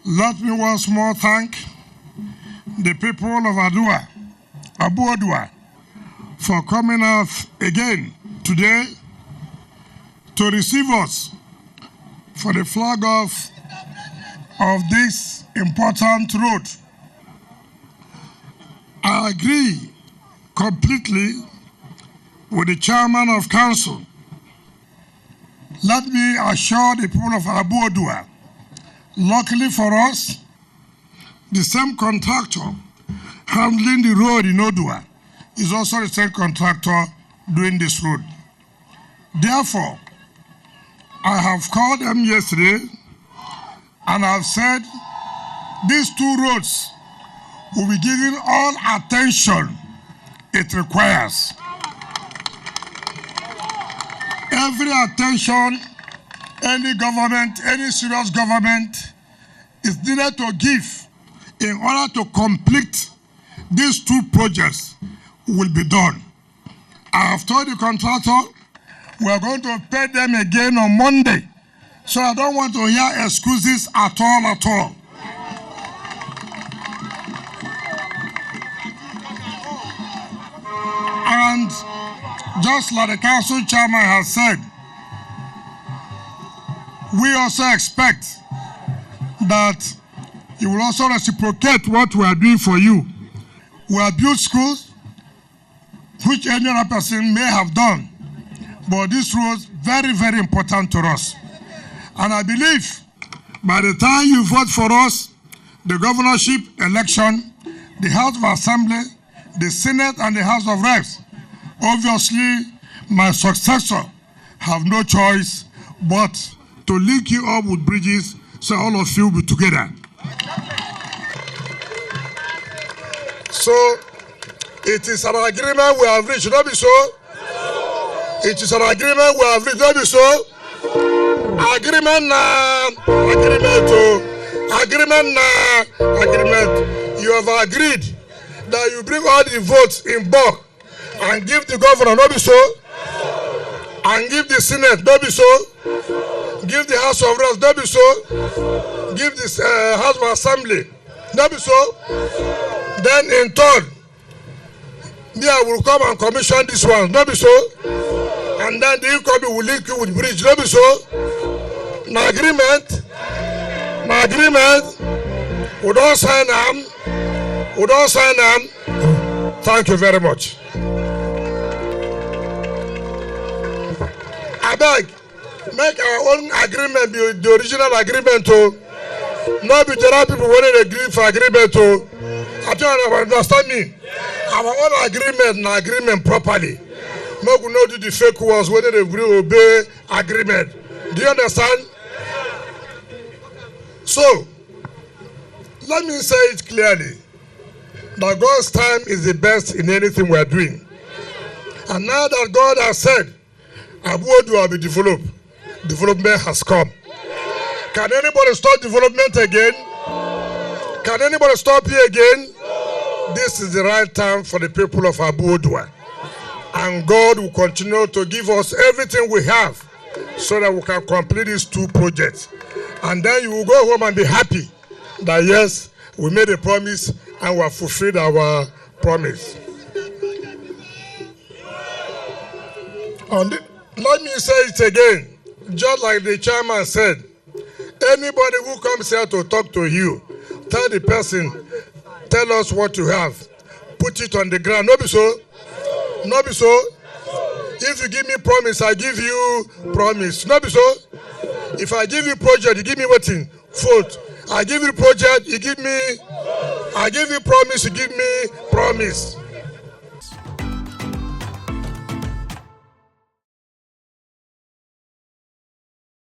Let me once more thank the people of Abua, for coming out again today to receive us for the flag off of this important road. I agree completely with the chairman of council. Let me assure the people of Abua, luckily for us, the same contractor handling the road in Odual is also the same contractor doing this road. Therefore, I have called them yesterday and I've said these two roads will be given all attention it requires. Every attention any government, any serious government is needed to give in order to complete these two projects will be done. I have told the contractor we are going to pay them again on Monday, so I don't want to hear excuses at all. And just like the council chairman has said, we also expect that you will also reciprocate what we are doing for you. We have built schools, which any other person may have done, but this was very, very important to us. And I believe by the time you vote for us, the governorship election, the House of Assembly, the Senate and the House of Reps, obviously my successor have no choice but to link you up with bridges so all of you will be together. So it is an agreement we have reached, not be so? It is an agreement we have reached, not be so? Agreement now, agreement. You have agreed that you bring all the votes in bulk and give the governor, not be so? And give the Senate, not be so? Give the House of Reps, not be so? Give this House of Assembly, not be so? Then in turn, I will come and commission this one, not be so? And then the incoming will link you with bridge, not be so? Now agreement, we don't sign them, Thank you very much. I beg, make our own agreement be the original agreement too. Not be there are people wanting to agree for agreement too. I don't understand me. Our own agreement properly. No we not do the fake ones when they agree obey agreement. Do you understand? So let me say it clearly that God's time is the best in anything we are doing. And now that God has said Abua will be developed, development has come. Can anybody stop development again? Can anybody stop here again? This is the right time for the people of Abua. And God will continue to give us everything we have so that we can complete these two projects. And then you will go home and be happy that yes, we made a promise and we have fulfilled our promise. And let me say it again, just like the chairman said, anybody who comes here to talk to you, tell the person, tell us what you have. Put it on the ground. Not be so? Not be so? If you give me promise, I give you promise. Not be so? If I give you project, you give me what thing? Fault. I give you project, you give me, I give you promise, you give me promise.